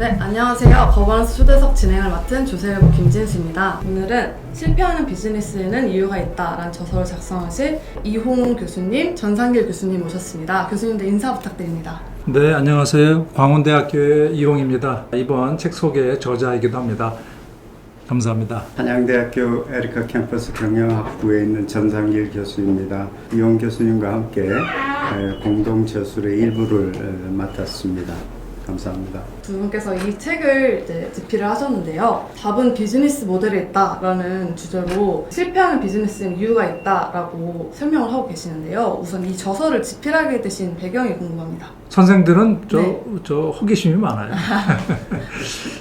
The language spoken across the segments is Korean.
네, 안녕하세요. 거버넌스 초대석 진행을 맡은 조세일보 김진수입니다. 오늘은 실패하는 비즈니스에는 이유가 있다라는 저서를 작성하신 이홍 교수님, 전상길 교수님 모셨습니다. 교수님들 인사 부탁드립니다. 네, 안녕하세요. 광운대학교의 이홍입니다. 이번 책 소개의 저자이기도 합니다. 감사합니다. 한양대학교 에리카 캠퍼스 경영학부에 있는 전상길 교수입니다. 이홍 교수님과 함께 공동 저술의 일부를 맡았습니다. 감사합니다. 두 분께서 이 책을 이제 집필을 하셨는데요. 답은 비즈니스 모델에 있다라는 주제로 실패하는 비즈니스는 이유가 있다라고 설명을 하고 계시는데요. 우선 이 저서를 집필하게 되신 배경이 궁금합니다. 선생들은 네. 저 호기심이 많아요.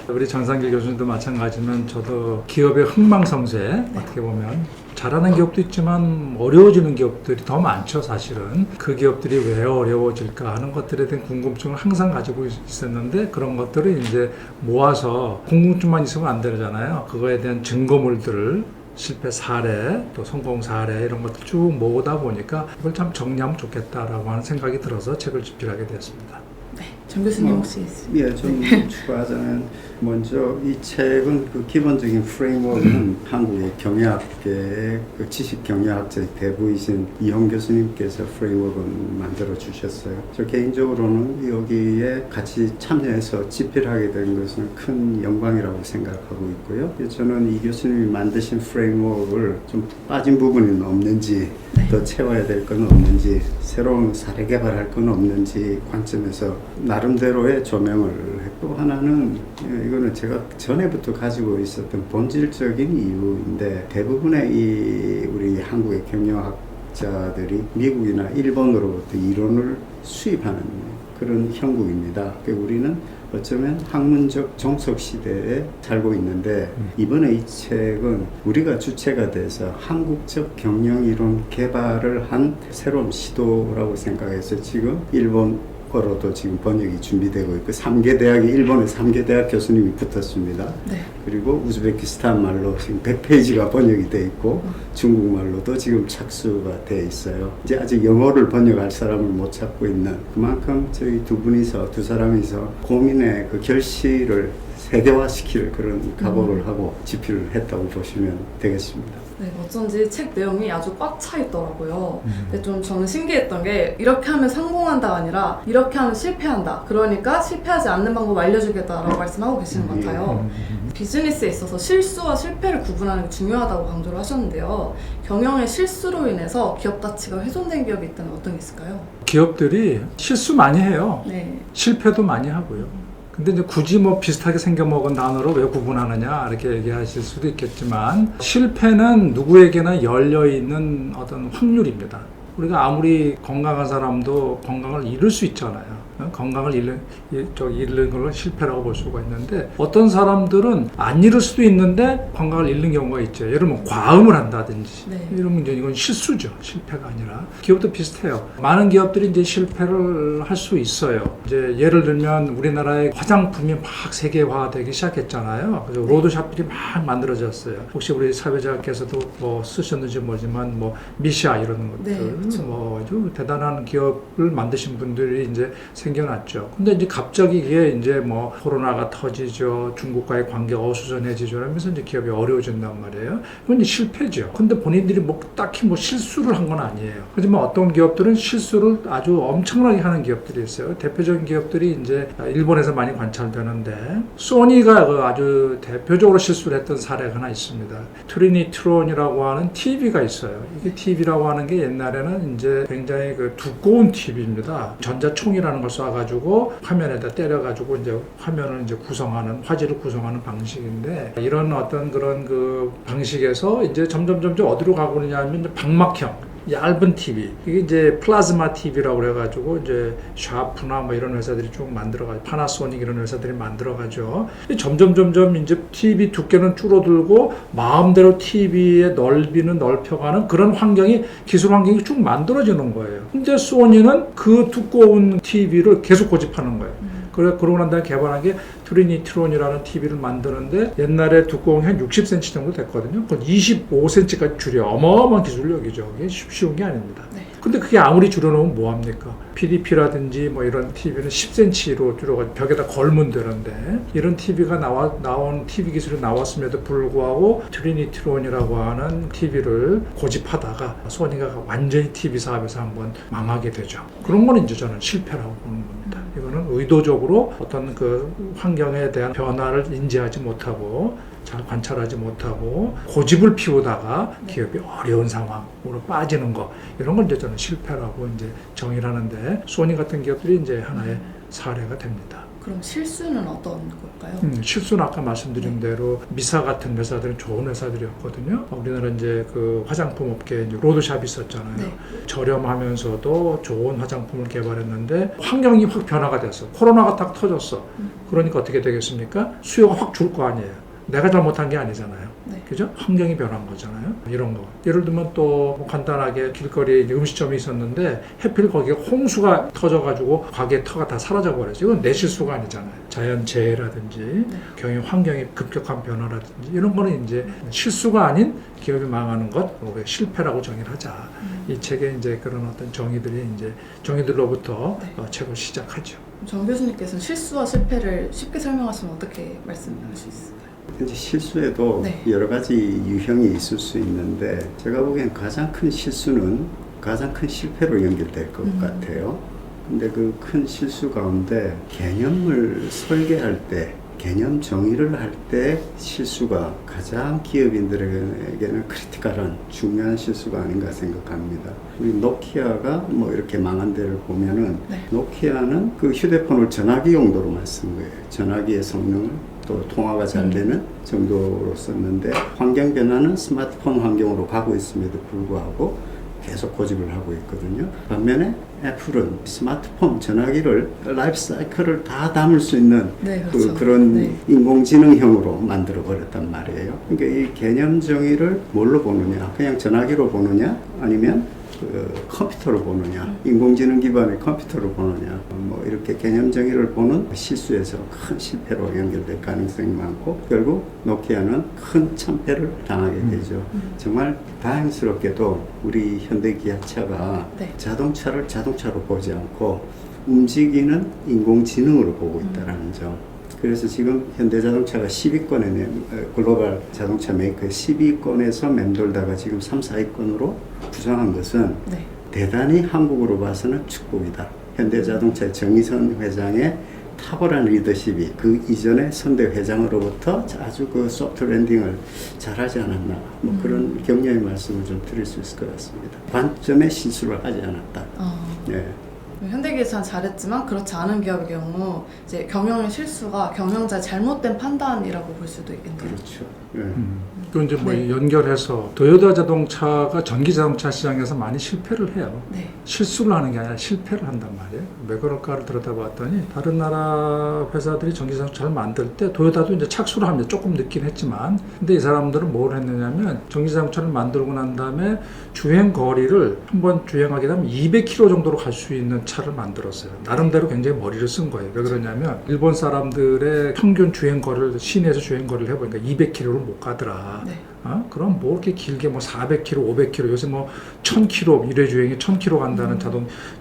우리 전상길 교수님도 마찬가지지만 저도 기업의 흥망성쇠 어떻게 보면 잘하는 기업도 있지만 어려워지는 기업들이 더 많죠, 사실은. 그 기업들이 왜 어려워질까 하는 것들에 대한 궁금증을 항상 가지고 있었는데 그런 것들을 이제 모아서 궁금증만 있으면 안 되잖아요. 그거에 대한 증거물들을 실패 사례, 또 성공 사례 이런 것들 쭉 모으다 보니까 이걸 참 정리하면 좋겠다라고 하는 생각이 들어서 책을 집필하게 되었습니다. 네, 전 교수님 혹시 있으세요? 예, 좀 추가하자면 먼저 이 책은 그 기본적인 프레임워크는 한국의 경영학계의 그 지식 경영학자의 대부이신 이홍 교수님께서 프레임워크를 만들어 주셨어요. 저 개인적으로는 여기에 같이 참여해서 집필하게 된 것은 큰 영광이라고 생각하고 있고요. 저는 이 교수님이 만드신 프레임워크를 좀 빠진 부분은 없는지, 더 채워야 될 건 없는지, 새로운 사례 개발할 건 없는지 관점에서 나름대로의 조명을 했고, 하나는 이거는 제가 전에부터 가지고 있었던 본질적인 이유인데, 대부분의 우리 한국의 경영학자들이 미국이나 일본으로부터 이론을 수입하는 그런 형국입니다. 우리는 어쩌면 학문적 종속 시대에 살고 있는데, 이번에 이 책은 우리가 주체가 돼서 한국적 경영 이론 개발을 한 새로운 시도라고 생각해서 지금 일본어로도 지금 번역이 준비되고 있고, 3개 대학이 일본의 3개 대학 교수님이 붙었습니다. 네. 그리고 우즈베키스탄 말로 지금 100페이지가 번역이 돼 있고, 중국말로도 지금 착수가 돼 있어요. 이제 아직 영어를 번역할 사람을 못 찾고 있는, 그만큼 저희 두 사람이서 고민의 그 결실을 세계화시킬 그런 각오를 하고 집필을 했다고 보시면 되겠습니다. 네, 어쩐지 책 내용이 아주 꽉 차 있더라고요. 근데 좀 저는 신기했던 게 이렇게 하면 성공한다가 아니라 이렇게 하면 실패한다. 그러니까 실패하지 않는 방법 알려주겠다라고 말씀하고 계시는 것 같아요. 비즈니스에 있어서 실수와 실패를 구분하는 게 중요하다고 강조를 하셨는데요. 경영의 실수로 인해서 기업 가치가 훼손된 기업이 있다면 어떤 게 있을까요? 기업들이 실수 많이 해요. 네. 실패도 많이 하고요. 근데 이제 굳이 뭐 비슷하게 생겨먹은 단어로 왜 구분하느냐 이렇게 얘기하실 수도 있겠지만, 실패는 누구에게나 열려있는 어떤 확률입니다. 우리가 아무리 건강한 사람도 건강을 잃을 수 있잖아요. 건강을 잃는 걸 실패라고 볼 수가 있는데, 어떤 사람들은 안 잃을 수도 있는데 건강을 잃는 경우가 있죠. 예를 들면 과음을 한다든지. 네. 이러면 이제 이건 실수죠. 실패가 아니라. 기업도 비슷해요. 많은 기업들이 이제 실패를 할 수 있어요. 이제 예를 들면 우리나라의 화장품이 막 세계화되기 시작했잖아요. 그래서 로드샵들이 막 만들어졌어요. 혹시 우리 사회자께서도 뭐 쓰셨는지 모르지만 뭐 미샤 이런 것들, 네, 그렇죠. 뭐 아주 대단한 기업을 만드신 분들이 이제 생겨났죠. 근데 이제 갑자기 이게 이제 뭐 코로나가 터지죠. 중국과의 관계가 어수선해지죠. 하면서 이제 기업이 어려워진단 말이에요. 이건 이제 실패죠. 근데 본인들이 뭐 딱히 뭐 실수를 한 건 아니에요. 하지만 어떤 기업들은 실수를 아주 엄청나게 하는 기업들이 있어요. 대표적인 기업들이 이제 일본에서 많이 관찰되는데, 소니가 아주 대표적으로 실수를 했던 사례가 하나 있습니다. 트리니트론이라고 하는 TV가 있어요. 이게 TV라고 하는 게 옛날에는 이제 굉장히 그 두꺼운 TV입니다. 전자총이라는 걸 쏴가지고 화면에다 때려가지고 이제 화면을 이제 구성하는, 화질을 구성하는 방식인데, 이런 어떤 그런 그 방식에서 이제 점점 어디로 가고 있냐면 이제 방막형, 얇은 TV, 이게 이제 플라즈마 TV라고 그래가지고 이제 샤프나 뭐 이런 회사들이 쭉 만들어가지고, 파나소닉 이런 회사들이 만들어가죠. 점점 이제 TV 두께는 줄어들고 마음대로 TV의 넓이는 넓혀가는 그런 환경이, 기술 환경이 쭉 만들어지는 거예요. 근데 소니는 그 두꺼운 TV를 계속 고집하는 거예요. 그러고 난 다음에 개발한 게 트리니트론이라는 TV를 만드는데, 옛날에 두꺼운 한 60cm 정도 됐거든요. 그건 25cm까지 줄여. 어마어마한 기술력이죠. 이게 쉬운 게 아닙니다. 네. 근데 그게 아무리 줄여놓으면 뭐합니까? PDP라든지 뭐 이런 TV는 10cm로 줄여가지고 벽에다 걸면 되는데 이런 TV가 나온 TV 기술이 나왔음에도 불구하고 트리니트론이라고 하는 TV를 고집하다가 소니가 완전히 TV 사업에서 한번 망하게 되죠. 그런 거는 이제 저는 실패라고 보는 겁니다. 이거는 의도적으로 어떤 그 환경에 대한 변화를 인지하지 못하고 잘 관찰하지 못하고 고집을 피우다가 기업이 어려운 상황으로 빠지는 거 이런 걸 이제 저는 실패라고 이제 정의를 하는데 소니 같은 기업들이 이제 하나의 사례가 됩니다. 그럼 실수는 어떤 걸까요? 실수는 아까 말씀드린 대로 미사 같은 회사들은 좋은 회사들이었거든요. 우리나라 이제 그 화장품 업계에 이제 로드샵이 있었잖아요. 네. 저렴하면서도 좋은 화장품을 개발했는데 환경이 확 변화가 됐어. 코로나가 딱 터졌어. 그러니까 어떻게 되겠습니까? 수요가 확 줄 거 아니에요. 내가 잘못한 게 아니잖아요. 네. 그죠? 환경이 변한 거잖아요. 이런 거. 예를 들면 또뭐 간단하게 길거리에 음식점이 있었는데 하필 거기에 홍수가 터져가지고 가게 터가 다 사라져버렸어요. 이건 내 실수가 아니잖아요. 자연재해라든지 경영 환경의 급격한 변화라든지 이런 거는 이제 실수가 아닌 기업이 망하는 것, 실패라고 정의를 하자. 이 책에 이제 그런 어떤 정의들이 이제 정의들로부터 책을 시작하죠. 정 교수님께서는 실수와 실패를 쉽게 설명하시면 어떻게 말씀하실 수 있을까요? 이제 실수에도 네. 여러 가지 유형이 있을 수 있는데 제가 보기엔 가장 큰 실수는 가장 큰 실패로 연결될 것 같아요. 근데 그 큰 실수 가운데 개념을 설계할 때 개념 정의를 할 때 실수가 가장 기업인들에게는 크리티컬한 중요한 실수가 아닌가 생각합니다. 우리 노키아가 뭐 이렇게 망한 데를 보면은 노키아는 그 휴대폰을 전화기 용도로만 쓴 거예요. 전화기의 성능을 또 통화가 잘 되는 정도로 썼는데 환경 변화는 스마트폰 환경으로 가고 있음에도 불구하고 계속 고집을 하고 있거든요. 반면에 애플은 스마트폰, 전화기를 라이프 사이클을 다 담을 수 있는 네, 그렇죠. 그런 인공지능형으로 만들어 버렸단 말이에요. 그러니까 이 개념 정의를 뭘로 보느냐? 그냥 전화기로 보느냐? 아니면 그 컴퓨터로 보느냐, 인공지능 기반의 컴퓨터로 보느냐, 뭐 이렇게 개념 정의를 보는 실수에서 큰 실패로 연결될 가능성이 많고 결국 노키아는 큰 참패를 당하게 되죠. 정말 다행스럽게도 우리 현대기아차가 자동차를 자동차로 보지 않고 움직이는 인공지능으로 보고 있다는 점. 그래서 지금 현대자동차가 10위권에 글로벌 자동차 메이커 10위권에서 맴돌다가 지금 3, 4위권으로 부상한 것은 대단히 한국으로 봐서는 축복이다. 현대자동차의 정의선 회장의 탁월한 리더십이 그 이전에 선대 회장으로부터 아주 그 소프트 랜딩을 잘하지 않았나 뭐 그런 격려의 말씀을 좀 드릴 수 있을 것 같습니다. 관점에 실수를 하지 않았다. 네. 현대기아차는 잘했지만 그렇지 않은 기업의 경우 이제 경영의 실수가 경영자의 잘못된 판단이라고 볼 수도 있겠네요. 그렇죠. 네. 그 이제 뭐 연결해서 도요타 자동차가 전기 자동차 시장에서 많이 실패를 해요. 실수를 하는 게 아니라 실패를 한단 말이에요. 왜 그럴까를 들여다봤더니 다른 나라 회사들이 전기 자동차를 만들 때 도요타도 이제 착수를 합니다. 조금 늦긴 했지만 근데 이 사람들은 뭘 했느냐면 전기 자동차를 만들고 난 다음에 주행 거리를 한번 주행하게 되면 200km 정도로 갈 수 있는 차를 만들었어요. 나름대로 굉장히 머리를 쓴 거예요. 왜 그러냐면 일본 사람들의 평균 주행 거리를 시내에서 주행 거리를 해보니까 200km를 못 가더라. 그럼 뭐 이렇게 길게 뭐 400km, 500km 요새 뭐 1000km 일회 주행이 1000km 간다는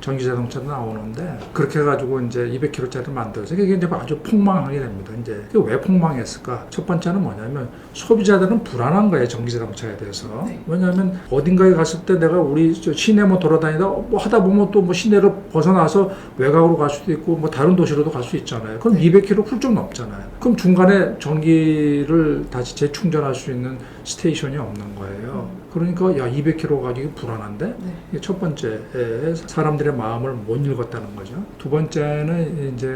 전기 자동차도 나오는데 그렇게 해가지고 이제 200km짜리를 만들어서 이게 이제 아주 폭망하게 됩니다. 이제 왜 폭망했을까? 첫 번째는 뭐냐면 소비자들은 불안한 거예요. 전기 자동차에 대해서. 왜냐하면 어딘가에 갔을 때 내가 우리 시내 뭐 돌아다니다 뭐 하다 보면 또 뭐 시내를 벗어나서 외곽으로 갈 수도 있고 뭐 다른 도시로도 갈 수 있잖아요. 그럼 200km 훌쩍 넘잖아요. 그럼 중간에 전기를 다시 재충전할 수 있는 스테이션이 없는 거예요. 그러니까 야 200km 가기가 불안한데 이게 첫 번째 사람들의 마음을 못 읽었다는 거죠. 두 번째는 이제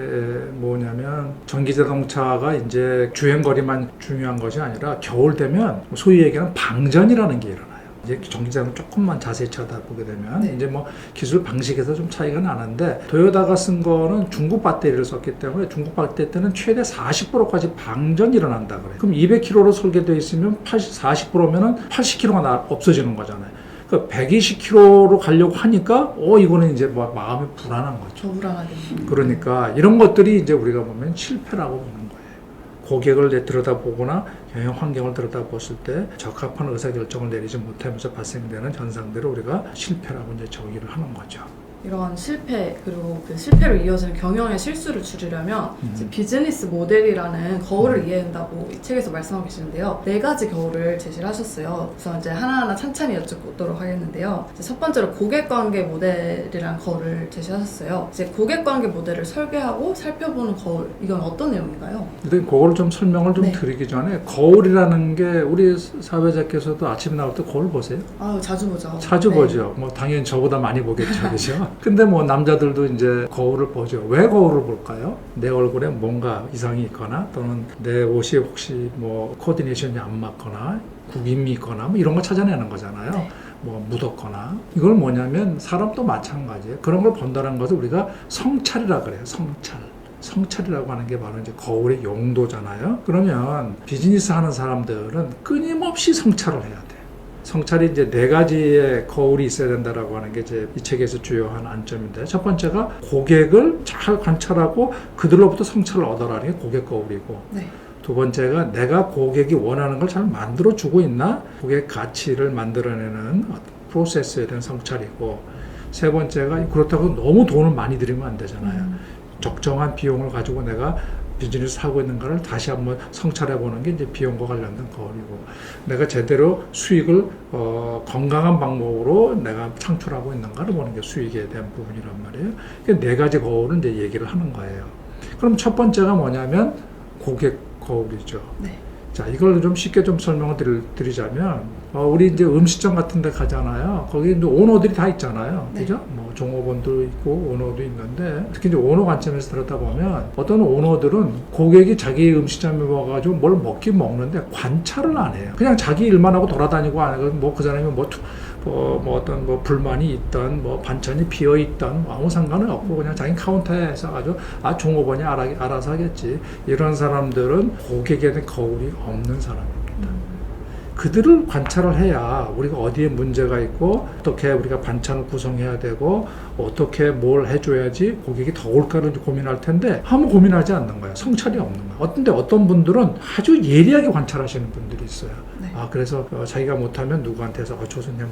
뭐냐면 전기 자동차가 이제 주행 거리만 중요한 것이 아니라 겨울 되면 소위 얘기하는 방전이라는 게 일어나요. 이제 전기장을 조금만 자세히 쳐다보게 되면 이제 뭐 기술 방식에서 좀 차이가 나는데 도요타가 쓴 거는 중국 배터리를 썼기 때문에 중국 배터리 때는 최대 40%까지 방전이 일어난다 그래요. 그럼 200km로 설계되어 있으면 40%면은 80km가 없어지는 거잖아요. 그러니까 120km로 가려고 하니까 이거는 이제 막 마음이 불안한 거죠. 불안하게. 그러니까 이런 것들이 이제 우리가 보면 실패라고 보는 거예요. 고객을 들여다보거나 경영 환경을 들여다봤을 때 적합한 의사결정을 내리지 못하면서 발생되는 현상들을 우리가 실패라고 이제 정의를 하는 거죠. 이런 실패 그리고 그 실패로 이어지는 경영의 실수를 줄이려면 이제 비즈니스 모델이라는 거울을 이해해야 한다고 이 책에서 말씀하고 계시는데요. 4가지 거울을 제시를 하셨어요. 그래서 이제 하나하나 찬찬히 여쭤보도록 하겠는데요. 이제 첫 번째로 고객관계 모델이라는 거울을 제시하셨어요. 이제 고객관계 모델을 설계하고 살펴보는 거울, 이건 어떤 내용인가요? 근데 그거를 좀 설명을 좀 네. 드리기 전에 거울이라는 게 우리 사회자께서도 아침에 나올 때 거울 보세요? 아유, 자주 보죠. 자주 네. 보죠. 뭐 당연히 저보다 많이 보겠죠, 그렇죠? 근데 뭐 남자들도 이제 거울을 보죠. 왜 거울을 볼까요? 내 얼굴에 뭔가 이상이 있거나 또는 내 옷이 혹시 뭐 코디네이션이 안 맞거나 구김이 있거나 뭐 이런 거 찾아내는 거잖아요. 네. 뭐 묻었거나 이걸 뭐냐면 사람도 마찬가지예요. 그런 걸 본다는 것을 우리가 성찰이라 그래요. 성찰이라고 하는 게 바로 이제 거울의 용도잖아요. 그러면 비즈니스 하는 사람들은 끊임없이 성찰을 해야 돼요. 성찰이 이제 4가지의 거울이 있어야 된다라고 하는 게 이제 이 책에서 주요한 안점인데, 첫 번째가 고객을 잘 관찰하고 그들로부터 성찰을 얻어라는 게 고객 거울이고, 네. 두 번째가 내가 고객이 원하는 걸 잘 만들어 주고 있나, 고객 가치를 만들어내는 프로세스에 대한 성찰이고, 세 번째가 그렇다고 너무 돈을 많이 들이면 안 되잖아요. 적정한 비용을 가지고 내가 비즈니스 하고 있는가를 다시 한번 성찰해 보는 게 이제 비용과 관련된 거울이고, 내가 제대로 수익을 건강한 방법으로 내가 창출하고 있는가를 보는 게 수익에 대한 부분이란 말이에요. 그러니까 4가지 거울을 이제 얘기를 하는 거예요. 그럼 첫 번째가 뭐냐면 고객 거울이죠. 네. 자, 이걸 좀 쉽게 좀 설명을 드리자면, 우리 이제 음식점 같은 데 가잖아요. 거기 이제 오너들이 다 있잖아요. 네. 그죠? 뭐 종업원도 있고 오너도 있는데, 특히 이제 오너 관점에서 들여다보면 어떤 오너들은 고객이 자기 음식점에 와가지고 뭘 먹긴 먹는데 관찰을 안 해요. 그냥 자기 일만 하고 돌아다니고 안 하고 뭐 그 사람이 뭐 어떤 뭐 불만이 있던 뭐 반찬이 비어 있던 뭐 아무 상관은 없고 그냥 자기 카운터에 서가지고 종업원이 알아서 하겠지. 이런 사람들은 고객에 대한 거울이 없는 사람입니다. 그들을 관찰을 해야 우리가 어디에 문제가 있고 어떻게 우리가 반찬을 구성해야 되고 어떻게 뭘 해줘야지 고객이 더 올까를 고민할 텐데 아무 고민하지 않는 거예요. 성찰이 없는 거예요. 어떤 분들은 아주 예리하게 관찰하시는 분들이 있어요. 네. 그래서 자기가 못하면 누구한테서 조선님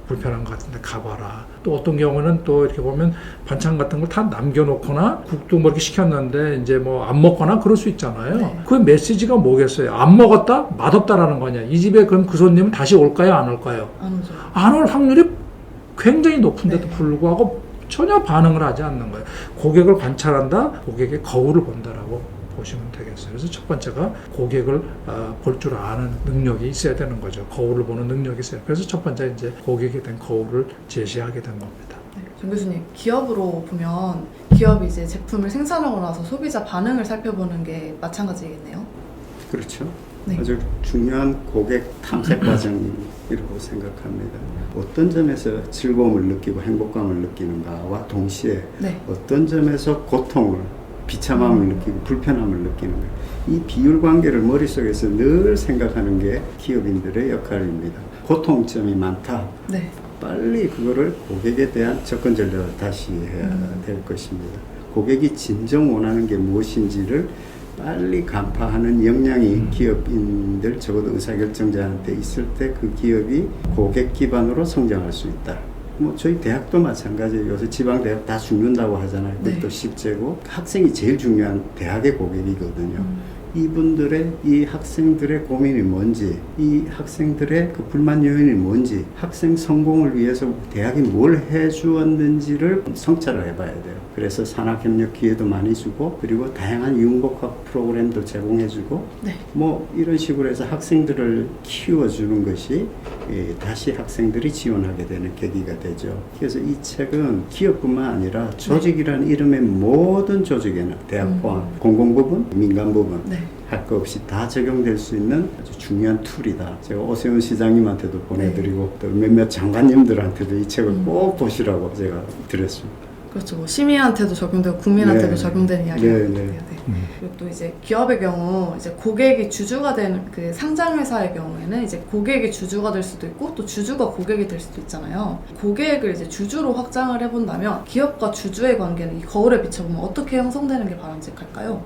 불편한 것 같은데 가봐라. 또 어떤 경우는 또 이렇게 보면 반찬 같은 걸 다 남겨놓거나 국도 뭐 이렇게 시켰는데 이제 뭐 안 먹거나 그럴 수 있잖아요. 네. 그 메시지가 뭐겠어요? 안 먹었다? 맛없다라는 거냐? 이 집에 그럼 그 손님은 다시 올까요? 안 올까요? 안 오죠. 안 올 확률이 굉장히 높은데도 네. 불구하고 전혀 반응을 하지 않는 거예요. 고객을 관찰한다, 고객의 거울을 본다라고 보시면 되겠어요. 그래서 첫 번째가 고객을 볼 줄 아는 능력이 있어야 되는 거죠. 거울을 보는 능력이 있어요. 그래서 첫 번째 이제 고객에 대한 거울을 제시하게 된 겁니다. 네. 정 교수님, 기업으로 보면 기업이 이제 제품을 생산하고 나서 소비자 반응을 살펴보는 게 마찬가지겠네요. 그렇죠. 네. 아주 중요한 고객 탐색 과정이라고 생각합니다. 어떤 점에서 즐거움을 느끼고 행복감을 느끼는가와 동시에 네. 어떤 점에서 고통을, 비참함을 느끼고 불편함을 느끼는 거예요. 이 비율 관계를 머릿속에서 늘 생각하는 게 기업인들의 역할입니다. 고통점이 많다. 네. 빨리 그거를 고객에 대한 접근 전략을 다시 해야 될 것입니다. 고객이 진정 원하는 게 무엇인지를 빨리 간파하는 역량이 기업인들, 적어도 의사결정자한테 있을 때 그 기업이 고객 기반으로 성장할 수 있다. 뭐 저희 대학도 마찬가지예요. 요새 지방대학 다 죽는다고 하잖아요. 그것도 네. 실제고 학생이 제일 중요한 대학의 고객이거든요. 이분들의, 이 학생들의 고민이 뭔지, 이 학생들의 그 불만 요인이 뭔지, 학생 성공을 위해서 대학이 뭘 해주었는지를 성찰을 해봐야 돼요. 그래서 산학협력 기회도 많이 주고, 그리고 다양한 융복합 프로그램도 제공해주고, 네. 뭐 이런 식으로 해서 학생들을 키워주는 것이 다시 학생들이 지원하게 되는 계기가 되죠. 그래서 이 책은 기업뿐만 아니라 조직이라는 이름의 모든 조직에는 대학 포함, 공공부문, 민간부문, 네. 할 거 없이 다 적용될 수 있는 아주 중요한 툴이다. 제가 오세훈 시장님한테도 보내드리고 또 몇몇 장관님들한테도 이 책을 꼭 보시라고 제가 드렸습니다. 그렇죠. 뭐 시민한테도 적용되고 국민한테도 네. 적용되는 이야기가 네, 같아요. 네. 그리고 또 이제 기업의 경우 이제 고객이 주주가 되는 그 상장 회사의 경우에는 이제 고객이 주주가 될 수도 있고 또 주주가 고객이 될 수도 있잖아요. 고객을 이제 주주로 확장을 해본다면 기업과 주주의 관계는 이 거울에 비춰보면 어떻게 형성되는 게 바람직할까요?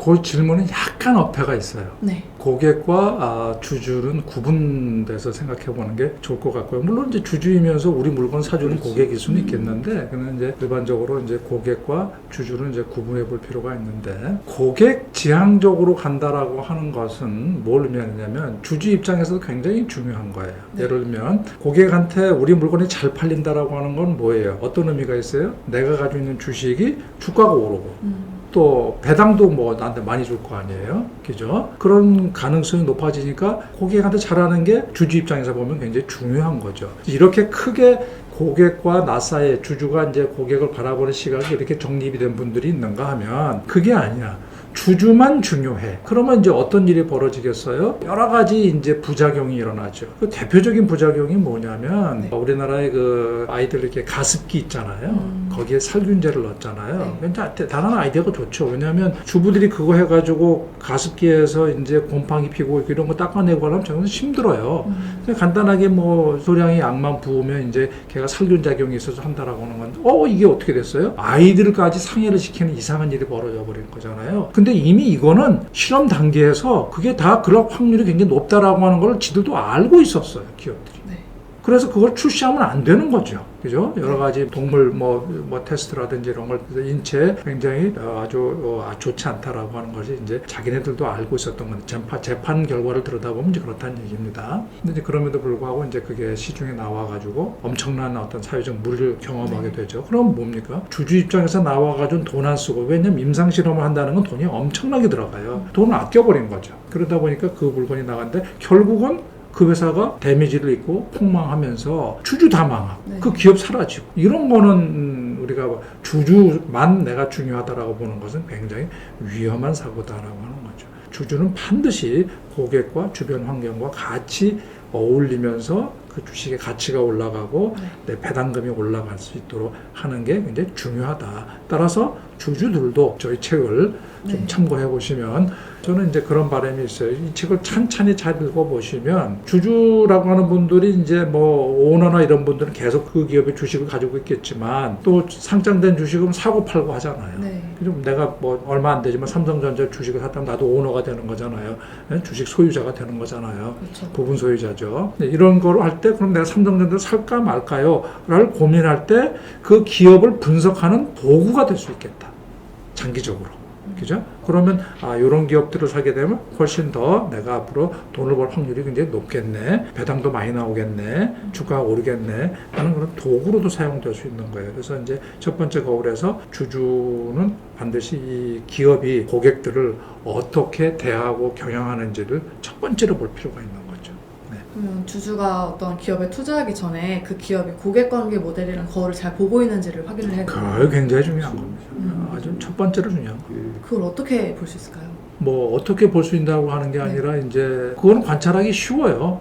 그 질문은 약간 어폐가 있어요. 네. 고객과 주주는 구분돼서 생각해 보는 게 좋을 것 같고요. 물론 이제 주주이면서 우리 물건 사주는 그렇지. 고객일 수는 있겠는데, 그는 이제 일반적으로 이제 고객과 주주는 이제 구분해 볼 필요가 있는데, 고객 지향적으로 간다라고 하는 것은 뭘 의미하냐면 주주 입장에서도 굉장히 중요한 거예요. 네. 예를 들면 고객한테 우리 물건이 잘 팔린다라고 하는 건 뭐예요? 어떤 의미가 있어요? 내가 가지고 있는 주식이 주가가 오르고. 또 배당도 뭐 나한테 많이 줄 거 아니에요, 그죠? 그런 가능성이 높아지니까 고객한테 잘하는 게 주주 입장에서 보면 굉장히 중요한 거죠. 이렇게 크게 고객과 나 사이에 주주가 이제 고객을 바라보는 시각이 이렇게 정립이 된 분들이 있는가 하면 그게 아니야. 주주만 중요해. 그러면 이제 어떤 일이 벌어지겠어요? 여러 가지 이제 부작용이 일어나죠. 그 대표적인 부작용이 뭐냐면 네. 우리나라의 그 아이들 이렇게 가습기 있잖아요. 거기에 살균제를 넣었잖아요. 네. 근데 대단한 아이디어가 좋죠. 왜냐하면 주부들이 그거 해가지고 가습기에서 이제 곰팡이 피고 이런 거 닦아내고 하려면 정말 힘들어요. 그냥 간단하게 뭐 소량의 약만 부으면 이제 걔가 살균작용이 있어서 한다라고 하는 건데, 이게 어떻게 됐어요? 아이들까지 상해를 시키는 이상한 일이 벌어져 버린 거잖아요. 근데 이미 이거는 실험 단계에서 그게 다 그럴 확률이 굉장히 높다라고 하는 걸 지들도 알고 있었어요, 기업들이. 네. 그래서 그걸 출시하면 안 되는 거죠. 그죠? 여러 가지 동물 테스트라든지 이런 걸 인체에 굉장히 아주 좋지 않다라고 하는 것이 이제 자기네들도 알고 있었던 건데 재판 결과를 들여다보면 이제 그렇다는 얘기입니다. 근데 이제 그럼에도 불구하고 이제 그게 시중에 나와가지고 엄청난 어떤 사회적 무리를 경험하게 되죠. 그럼 뭡니까? 주주 입장에서 나와가지고 돈 안 쓰고, 왜냐면 임상 실험을 한다는 건 돈이 엄청나게 들어가요. 돈을 아껴버린 거죠. 그러다 보니까 그 물건이 나갔는데 결국은 그 회사가 데미지를 입고 폭망하면서 주주 다 망하고 네. 그 기업 사라지고, 이런 거는 우리가 주주만 내가 중요하다라고 보는 것은 굉장히 위험한 사고다라고 하는 거죠. 주주는 반드시 고객과 주변 환경과 같이 어울리면서 그 주식의 가치가 올라가고 내 배당금이 올라갈 수 있도록 하는 게 굉장히 중요하다. 따라서 주주들도 저희 책을 좀 네. 참고해 보시면, 저는 이제 그런 바람이 있어요. 이 책을 찬찬히 잘 읽어보시면 주주라고 하는 분들이 이제 뭐 오너나 이런 분들은 계속 그 기업의 주식을 가지고 있겠지만 또 상장된 주식은 사고 팔고 하잖아요. 네. 그럼 내가 뭐 얼마 안 되지만 삼성전자 주식을 샀다면 나도 오너가 되는 거잖아요. 주식 소유자가 되는 거잖아요. 그렇죠. 부분 소유자죠. 이런 거로 할 때 그럼 내가 삼성전자를 살까 말까요? 라를 고민할 때 그 기업을 분석하는 도구가 될 수 있겠다. 장기적으로. 그죠? 그러면 이런 기업들을 사게 되면 훨씬 더 내가 앞으로 돈을 벌 확률이 굉장히 높겠네, 배당도 많이 나오겠네, 주가가 오르겠네 하는 그런 도구로도 사용될 수 있는 거예요. 그래서 이제 첫 번째 거울에서 주주는 반드시 이 기업이 고객들을 어떻게 대하고 경영하는지를 첫 번째로 볼 필요가 있는 거죠. 그러면 주주가 어떤 기업에 투자하기 전에 그 기업이 고객관계 모델이랑 거울을 잘 보고 있는지를 확인을 해야 돼요. 그게 굉장히 중요한 겁니다. 아주 첫 번째로 중요한 거예요. 그걸 어떻게 볼 수 있을까요? 뭐 어떻게 볼 수 있다고 하는 게 아니라 이제 그거는 관찰하기 쉬워요.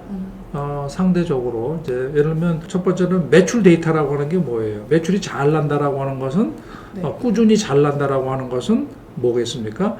상대적으로 이제 예를 들면 첫 번째는 매출 데이터라고 하는 게 뭐예요? 매출이 잘 난다라고 하는 것은 네. 꾸준히 잘 난다라고 하는 것은 뭐겠습니까?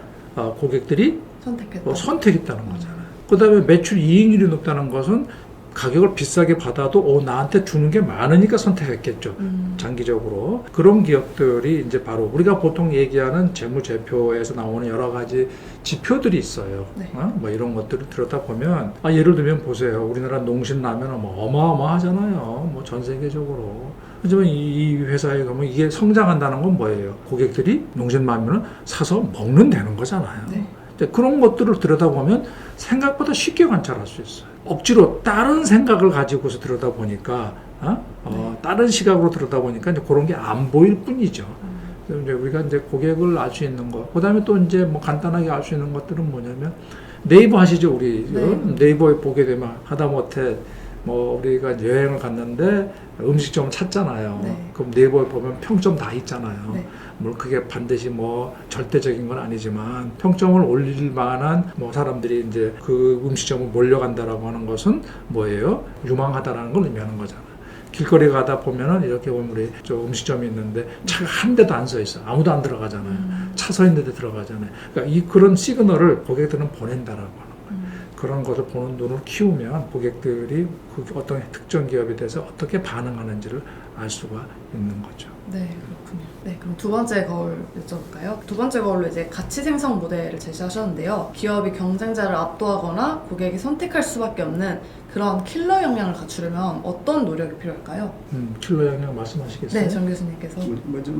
고객들이 선택했다. 선택했다는 거잖아요. 그 다음에 매출 이익률이 높다는 것은 가격을 비싸게 받아도 나한테 주는 게 많으니까 선택했겠죠. 장기적으로. 그런 기업들이 이제 바로 우리가 보통 얘기하는 재무제표에서 나오는 여러 가지 지표들이 있어요. 네. 뭐 이런 것들을 들여다보면 예를 들면 보세요. 우리나라 농신라면은 뭐 어마어마하잖아요. 뭐 전 세계적으로. 하지만 이 회사에 가면 이게 성장한다는 건 뭐예요? 고객들이 농신라면을 사서 먹는 되는 거잖아요. 네. 그런 것들을 들여다보면 생각보다 쉽게 관찰할 수 있어요. 억지로 다른 생각을 가지고서 들여다보니까 다른 시각으로 들여다보니까 이제 그런 게 안 보일 뿐이죠. 그래서 이제 우리가 이제 고객을 알 수 있는 거, 그다음에 또 이제 뭐 간단하게 알 수 있는 것들은 뭐냐면 네이버 하시죠, 우리. 네. 네이버에 보게 되면 하다못해 뭐 우리가 여행을 갔는데 음식점을 찾잖아요. 네. 그럼 네이버에 보면 평점 다 있잖아요. 네. 물론 그게 반드시 뭐 절대적인 건 아니지만 평점을 올릴 만한 뭐 사람들이 이제 그 음식점을 몰려간다라고 하는 것은 뭐예요? 유망하다라는 걸 의미하는 거잖아요. 길거리 가다 보면은 이렇게 보면 우리 저 음식점이 있는데 차가 한 대도 안 서 있어. 아무도 안 들어가잖아요. 차 서 있는 데 들어가잖아요. 그러니까 그런 시그널을 고객들은 보낸다라고 하는 거예요. 그런 것을 보는 눈을 키우면 고객들이 그 어떤 특정 기업에 대해서 어떻게 반응하는지를 알 수가 있는 거죠. 네, 그렇군요. 네, 그럼 두 번째 거울 여쭤볼까요? 두 번째 거울로 이제 가치 생성 모델을 제시하셨는데요. 기업이 경쟁자를 압도하거나 고객이 선택할 수밖에 없는 그런 킬러 역량을 갖추려면 어떤 노력이 필요할까요? 킬러 역량 말씀하시겠어요? 네, 정 교수님께서. 먼저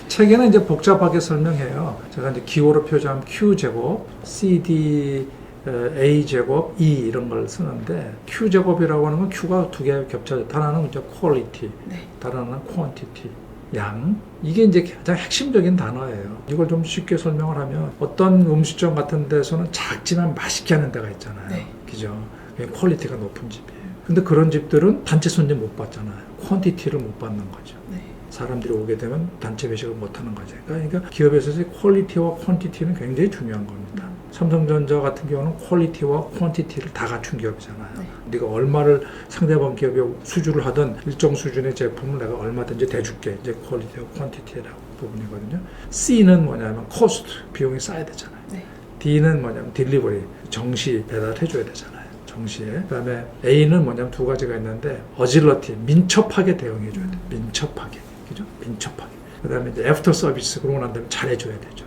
책에는 이제 복잡하게 설명해요. 제가 이제 기호로 표시하면 Q 제곱, CD A 제곱, E 이런 걸 쓰는데 Q 제곱이라고 하는 건 Q가 두 개 겹쳐져. 하나는 이제 quality, 네. 다른 하나는 quantity. 양. 이게 이제 가장 핵심적인 단어예요. 이걸 좀 쉽게 설명을 하면 어떤 음식점 같은 데서는 작지만 맛있게 하는 데가 있잖아요. 네. 그죠? 그게 퀄리티가 높은 집이에요. 근데 그런 집들은 단체 손님 못 받잖아요. 퀄리티를 못 받는 거죠. 네. 사람들이 오게 되면 단체 배식을 못 하는 거죠. 그러니까 기업에서 퀄리티와 퀄런티티는 굉장히 중요한 겁니다. 삼성전자 같은 경우는 퀄리티와 퀄런티티를 다 갖춘 기업이잖아요. 네. 네가 얼마를 상대방 기업에 수주를 하든 일정 수준의 제품을 내가 얼마든지 대줄게. 이제 퀄리티와 퀄런티티라고 부분이거든요. C는 뭐냐면 코스트, 비용이 쌓여야 되잖아요. 네. D는 뭐냐면 딜리버리, 정시 배달해줘야 되잖아요. 정시에. 그다음에 A는 뭐냐면 두 가지가 있는데 어질러티, 민첩하게 대응해줘야 돼. 민첩하게. 그죠? 민첩하게. 그다음에 이제 애프터 서비스 그러고 난 다음에 잘해줘야 되죠.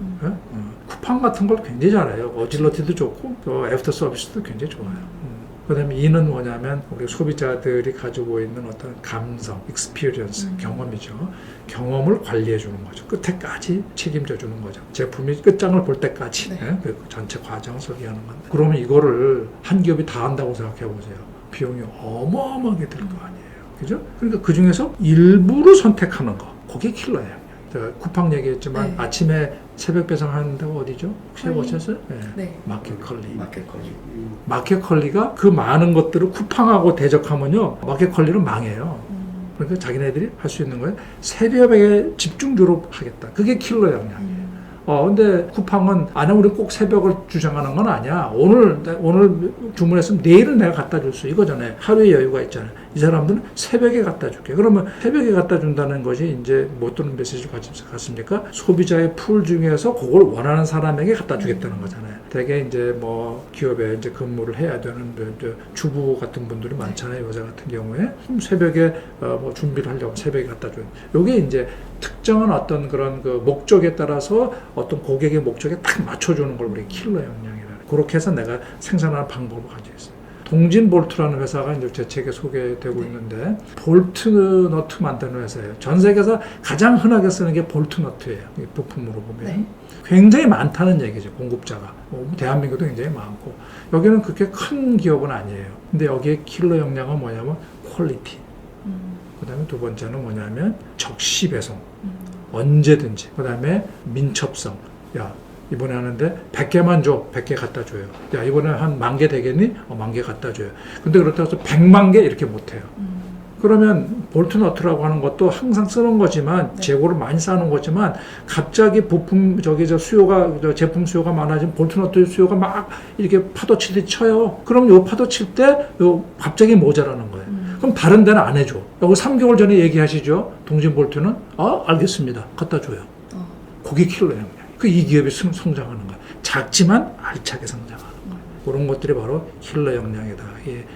쿠팡 같은 걸 굉장히 잘해요. 어질러티도 좋고 또 애프터 서비스도 굉장히 좋아요. 그다음에 E는 뭐냐면 우리 소비자들이 가지고 있는 어떤 감성, 익스피리언스, 경험이죠. 경험을 관리해 주는 거죠. 끝에까지 책임져 주는 거죠. 제품이 끝장을 볼 때까지 네. 그 전체 과정을 설계하는 건데. 그러면 이거를 한 기업이 다 한다고 생각해 보세요. 비용이 어마어마하게 들 거 아니에요. 그죠? 그러니까 그 중에서 일부를 선택하는 거. 그게 킬러예요. 제가 쿠팡 얘기했지만 네. 아침에 새벽 배송하는 데가 어디죠? 혹시 컬리. 해보셨어요? 네. 네. 마켓컬리. 마켓컬리. 마켓컬리가 그 많은 것들을 쿠팡하고 대적하면요, 마켓컬리는 망해요. 그러니까 자기네들이 할 수 있는 거예요. 새벽에 집중적으로 하겠다. 그게 킬러 역량이에요. 근데 쿠팡은 아니 우리 꼭 새벽을 주장하는 건 아니야. 오늘 주문했으면 내일은 내가 갖다 줄 수 이거잖아요. 하루의 여유가 있잖아요. 이 사람들은 새벽에 갖다 줄게. 그러면 새벽에 갖다 준다는 것이 이제 뭐 어떤 메시지를 같습니까? 소비자의 풀 중에서 그걸 원하는 사람에게 갖다 주겠다는 거잖아요. 되게 이제 뭐 기업에 이제 근무를 해야 되는 주부 같은 분들이 많잖아요. 여자 같은 경우에 그럼 새벽에 뭐 준비를 하려고 새벽에 갖다 줘요. 요게 이제 특정한 어떤 그런 그 목적에 따라서 어떤 고객의 목적에 딱 맞춰주는 걸 우리 킬러 역량이라. 그렇게 해서 내가 생산하는 방법을 가지고 있어요. 동진 볼트라는 회사가 이제 제 책에 소개되고 있는데 볼트 너트 만드는 회사예요. 전 세계에서 가장 흔하게 쓰는 게 볼트 너트예요. 부품으로 보면. 네. 굉장히 많다는 얘기죠. 공급자가. 대한민국도 굉장히 많고. 여기는 그렇게 큰 기업은 아니에요. 근데 여기에 킬러 역량은 뭐냐면 퀄리티. 그 다음에 두 번째는 뭐냐면 적시 배송. 언제든지. 그 다음에 민첩성. 야, 이번에 하는데 100개만 줘. 100개 갖다 줘요. 야, 이번에 한 10,000개 되겠니? 10,000개 갖다 줘요. 근데 그렇다고 해서 100만 개 이렇게 못 해요. 그러면 볼트너트라고 하는 것도 항상 쓰는 거지만 재고를 많이 쌓는 거지만 갑자기 부품 제품 수요가 많아지면 볼트너트 수요가 막 이렇게 파도 치듯이 쳐요. 그럼 요 파도 칠 때 요 갑자기 모자라는 거예요. 그럼 다른 데는 안 해줘. 여기 3개월 전에 얘기하시죠. 동진 볼트는 알겠습니다. 갖다 줘요. 그게 킬러 역량. 이 기업이 성장하는 거야. 작지만 알차게 성장하는 거야. 그런 것들이 바로 킬러 역량이다.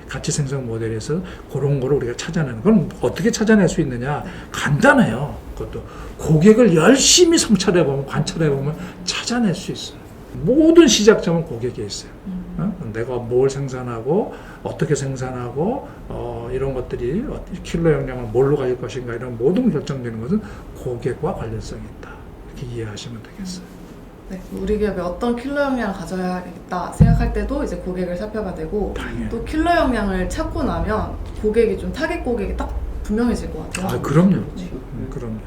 가치 생성 모델에서 그런 거를 우리가 찾아내는 건 어떻게 찾아낼 수 있느냐? 간단해요. 그것도 고객을 열심히 성찰해보면 관찰해보면 찾아낼 수 있어요. 모든 시작점은 고객에 있어요. 내가 뭘 생산하고 어떻게 생산하고 이런 것들이 킬러 역량을 뭘로 가질 것인가 이런 모든 결정되는 것은 고객과 관련성이 있다. 이렇게 이해하시면 되겠어요. 네, 우리 기업이 어떤 킬러 역량을 가져야겠다 생각할 때도 이제 고객을 살펴봐야 되고 당연히. 또 킬러 역량을 찾고 나면 고객이 좀 타겟 고객이 딱 분명해질 것 같아요. 그럼요. 네. 그럼요.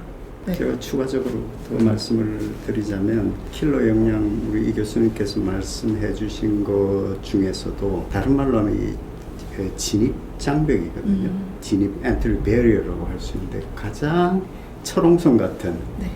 네. 제가 추가적으로 더 말씀을 드리자면 킬러 역량 우리 이 교수님께서 말씀해 주신 것 중에서도 다른 말로 하면 이 진입 장벽이거든요. 진입 엔트리 베리어라고 할 수 있는데 가장 철옹성 같은 네.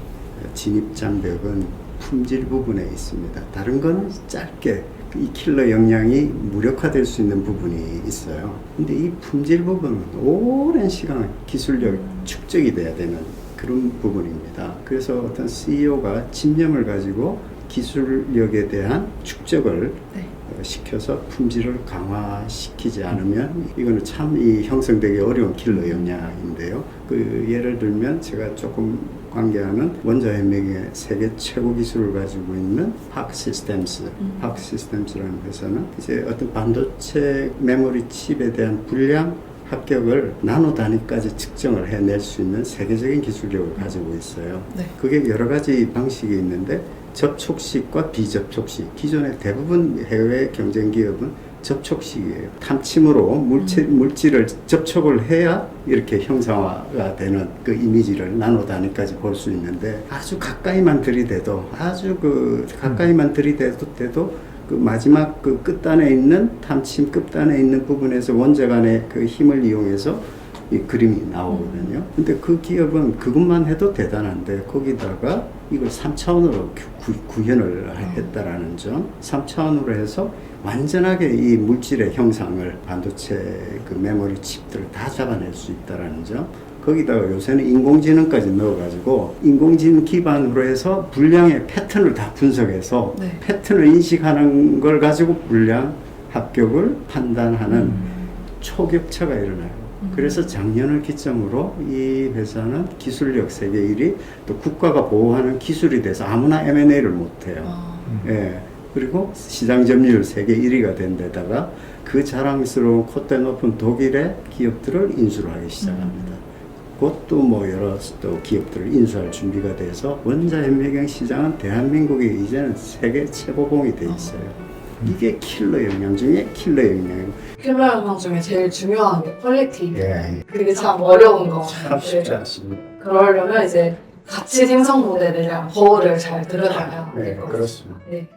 진입 장벽은 품질 부분에 있습니다. 다른 거는 짧게 이 킬러 역량이 무력화될 수 있는 부분이 있어요. 근데 이 품질 부분은 오랜 시간 기술력 축적이 돼야 되는 그런 부분입니다. 그래서 어떤 CEO가 집념을 가지고 기술력에 대한 축적을 네. 시켜서 품질을 강화시키지 않으면 이거는 참 이 형성되기 어려운 킬러 역량인데요. 그 예를 들면 제가 조금 관계하는 원자협력의 세계 최고 기술을 가지고 있는 파크 시스템스, 파크 시스템스라는 회사는 이제 어떤 반도체 메모리 칩에 대한 불량 합격을 나노 단위까지 측정을 해낼 수 있는 세계적인 기술력을 가지고 있어요. 네. 그게 여러 가지 방식이 있는데 접촉식과 비접촉식. 기존의 대부분 해외 경쟁 기업은 접촉식이에요. 탐침으로 물질을 접촉을 해야 이렇게 형상화가 되는 그 이미지를 나노 단위까지 볼 수 있는데 아주 가까이만 들이대도 가까이만 들이대도 그 마지막 그 끝단에 있는 탐침 끝단에 있는 부분에서 원자 간의 그 힘을 이용해서 이 그림이 나오거든요. 근데 그 기업은 그것만 해도 대단한데 거기다가 이걸 3차원으로 구현을 했다라는 점, 3차원으로 해서 완전하게 이 물질의 형상을 반도체 그 메모리 칩들을 다 잡아낼 수 있다라는 점, 거기다가 요새는 인공지능까지 넣어가지고 인공지능 기반으로 해서 불량의 패턴을 다 분석해서 네. 패턴을 인식하는 걸 가지고 불량 합격을 판단하는 초격차가 일어나요. 그래서 작년을 기점으로 이 회사는 기술력 세계 1위, 또 국가가 보호하는 기술이 돼서 아무나 M&A를 못해요. 예. 그리고 시장 점유율 세계 1위가 된 데다가 그 자랑스러운 콧대 높은 독일의 기업들을 인수를 하기 시작합니다. 그것도 뭐 여러 또 기업들을 인수할 준비가 돼서 원자협력형 시장은 대한민국이 이제는 세계 최고봉이 돼 있어요. 이게 킬러 역량 중에 킬러 역량이고. 킬러 영상 중에 제일 중요한 게 퀄리티. 예. 그게 참 어려운 거. 참 쉽지 않습니다. 그러려면 이제 가치 생성 모델에 대한 거울을 잘 들여다봐야 네, 될 것 같습니다. 그렇습니다. 네.